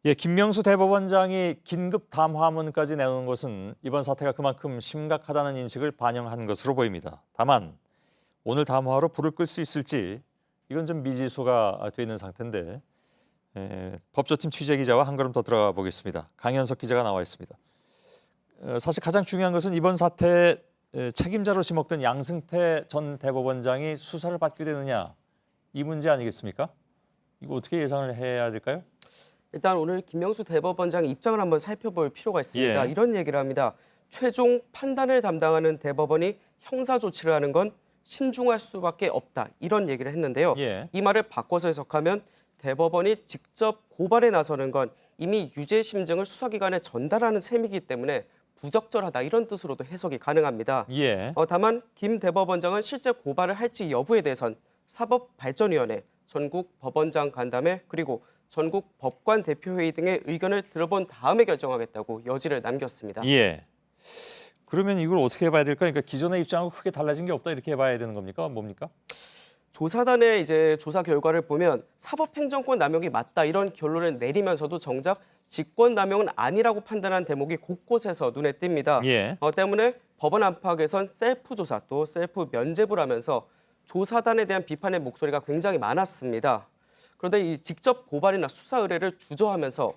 예, 김명수 대법원장이 긴급 담화문까지 내놓은 것은 이번 사태가 그만큼 심각하다는 인식을 반영한 것으로 보입니다. 다만 오늘 담화로 불을 끌 수 있을지 이건 좀 미지수가 돼 있는 상태인데 법조팀 취재기자와 한 걸음 더 들어가 보겠습니다. 강현석 기자가 나와 있습니다. 사실 가장 중요한 것은 이번 사태 책임자로 지목된 양승태 전 대법원장이 수사를 받게 되느냐 이 문제 아니겠습니까? 이거 어떻게 예상을 해야 될까요? 일단 오늘 김명수 대법원장 입장을 한번 살펴볼 필요가 있습니다. 예. 이런 얘기를 합니다. 최종 판단을 담당하는 대법원이 형사 조치를 하는 건 신중할 수밖에 없다. 이런 얘기를 했는데요. 예. 이 말을 바꿔서 해석하면 대법원이 직접 고발에 나서는 건 이미 유죄 심증을 수사기관에 전달하는 셈이기 때문에 부적절하다. 이런 뜻으로도 해석이 가능합니다. 예. 다만 김 대법원장은 실제 고발을 할지 여부에 대해선 사법발전위원회, 전국 법원장 간담회 그리고 전국 법관 대표회의 등의 의견을 들어본 다음에 결정하겠다고 여지를 남겼습니다. 예. 그러면 이걸 어떻게 봐야 될까? 그러니까 기존의 입장하고 크게 달라진 게 없다 이렇게 봐야 되는 겁니까? 뭡니까? 조사단의 이제 조사 결과를 보면 사법행정권 남용이 맞다 이런 결론을 내리면서도 정작 직권 남용은 아니라고 판단한 대목이 곳곳에서 눈에 띕니다. 예. 때문에 법원 안팎에선 셀프 조사 또 셀프 면죄부라면서 조사단에 대한 비판의 목소리가 굉장히 많았습니다. 그런데 이 직접 고발이나 수사 의뢰를 주저하면서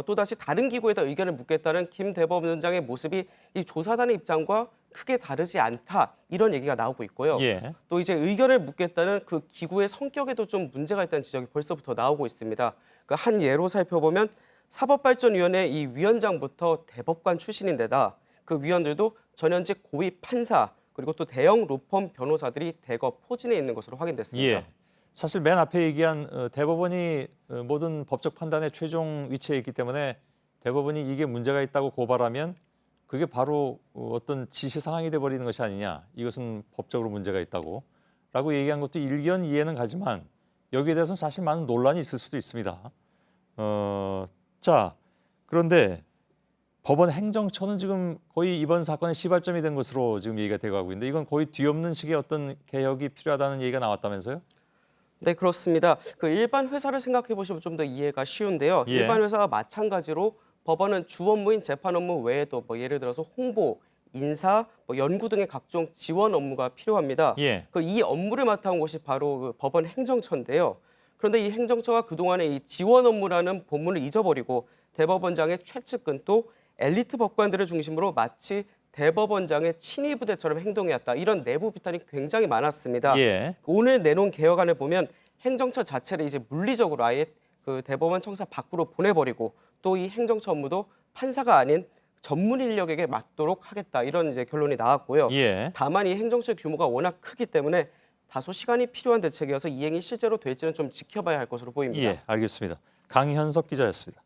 또다시 다른 기구에다 의견을 묻겠다는 김 대법원장의 모습이 이 조사단의 입장과 크게 다르지 않다 이런 얘기가 나오고 있고요. 예. 또 이제 의견을 묻겠다는 그 기구의 성격에도 좀 문제가 있다는 지적이 벌써부터 나오고 있습니다. 그 한 예로 살펴보면 사법발전위원회 이 위원장부터 대법관 출신인데다 그 위원들도 전현직 고위 판사 그리고 또 대형 로펌 변호사들이 대거 포진해 있는 것으로 확인됐습니다. 예. 사실 맨 앞에 얘기한 대법원이 모든 법적 판단의 최종 위치에 있기 때문에 대법원이 이게 문제가 있다고 고발하면 그게 바로 어떤 지시 사항이 돼 버리는 것이 아니냐. 이것은 법적으로 문제가 있다고 라고 얘기한 것도 일견 이해는 가지만 여기에 대해서는 사실 많은 논란이 있을 수도 있습니다. 자, 그런데 법원 행정처는 지금 거의 이번 사건의 시발점이 된 것으로 지금 얘기가 돼가고 있는데 이건 거의 뒤엎는 식의 어떤 개혁이 필요하다는 얘기가 나왔다면서요? 네, 그렇습니다. 그 일반 회사를 생각해 보시면 좀 더 이해가 쉬운데요. 예. 일반 회사와 마찬가지로 법원은 주 업무인 재판 업무 외에도 뭐 예를 들어서 홍보, 인사, 뭐 연구 등의 각종 지원 업무가 필요합니다. 예. 이 업무를 맡아온 곳이 바로 그 법원 행정처인데요. 그런데 이 행정처가 그동안에 이 지원 업무라는 본문을 잊어버리고 대법원장의 최측근 또 엘리트 법관들을 중심으로 마치 대법원장의 친위 부대처럼 행동해왔다. 이런 내부 비판이 굉장히 많았습니다. 예. 오늘 내놓은 개혁안을 보면 행정처 자체를 이제 물리적으로 아예 그 대법원 청사 밖으로 보내버리고 또 이 행정처 업무도 판사가 아닌 전문 인력에게 맡도록 하겠다. 이런 이제 결론이 나왔고요. 예. 다만 이 행정처 규모가 워낙 크기 때문에 다소 시간이 필요한 대책이어서 이행이 실제로 될지는 좀 지켜봐야 할 것으로 보입니다. 예, 알겠습니다. 강현석 기자였습니다.